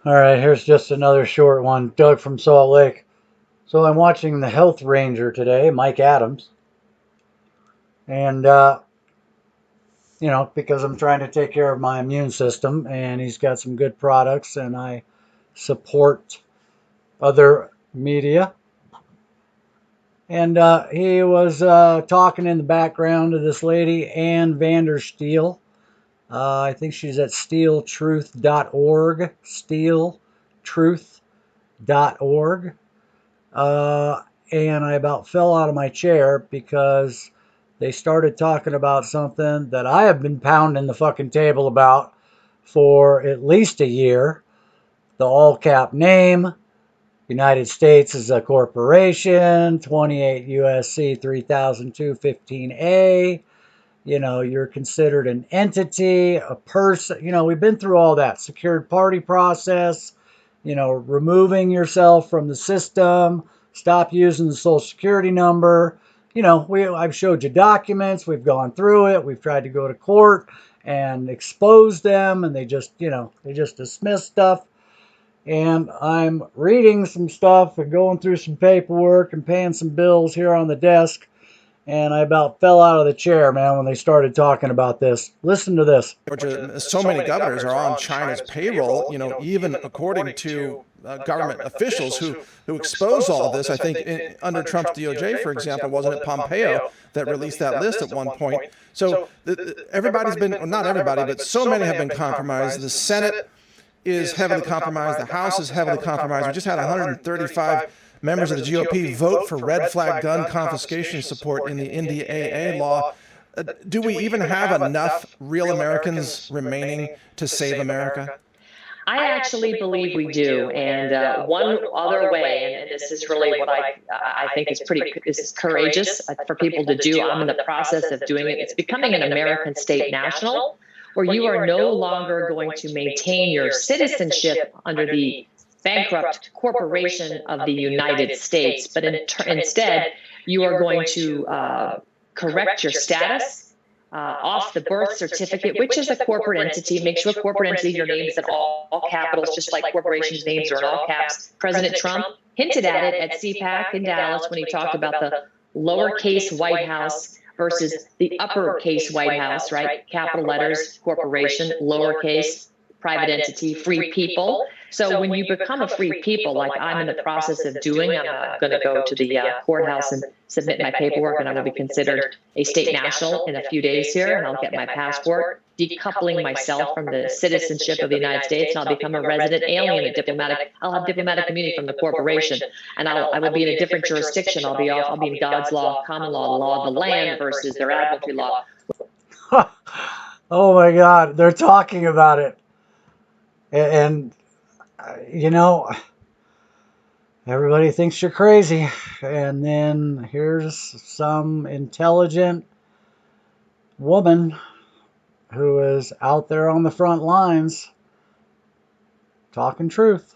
All right, here's just another short one. Doug from Salt Lake. So I'm watching the Health Ranger today, Mike Adams, and because I'm trying to take care of my immune system, and he's got some good products, and I support other media. And he was talking in the background to this lady, Ann Vandersteel. I think she's at steeltruth.org, steeltruth.org. And I about fell out of my chair because they started talking about something that I have been pounding the fucking table about for at least a year. The all cap name, United States is a corporation, 28 USC 300215A. You're considered an entity, a person. We've been through all that secured party process, removing yourself from the system, stop using the social security number. I've showed you documents, we've gone through it, we've tried to go to court and expose them, and they just dismiss stuff. And I'm reading some stuff and going through some paperwork and paying some bills here on the desk. And I about fell out of the chair, man, when they started talking about this. Listen to this. Georgia, so many governors are on China's payroll, even according to government officials who expose all of this. I think under Trump's DOJ, for example, wasn't it Pompeo that released that list at one point? So everybody's been, well, not everybody, but so many have been compromised. The Senate is heavily compromised. The House is heavily compromised. We just had 135 members of the GOP vote for red flag gun confiscation support in the NDAA law. Do we even have enough real Americans remaining to save America? I actually believe we do. And one other way, and this is really what I think is courageous for people to do. I'm in the process of doing it. It's becoming an American state national, where you are no longer going to maintain your citizenship under the bankrupt corporation of the United States, but instead you are going to correct your status off the birth certificate, which is a corporate entity. Make sure corporate entity, your name is in all capitals, just like corporations' names are in all caps. President Trump hinted at it at CPAC in Dallas when he talked about the lowercase White House versus the uppercase White House, right? Capital letters, corporation, lowercase, private entity, free people. So when you become a free people, like I'm in the process of doing, I'm going to go to the courthouse and submit my paperwork, and I will be considered a state national in a few days here, and I'll get my passport, decoupling myself from the citizenship of the United States, and I'll become a resident alien, I'll have diplomatic immunity from the corporation, and I will be in a different jurisdiction. I'll be in God's law, common law, the law of the land versus their admiralty law. Oh my God, they're talking about it. And everybody thinks you're crazy. And then here's some intelligent woman who is out there on the front lines talking truth.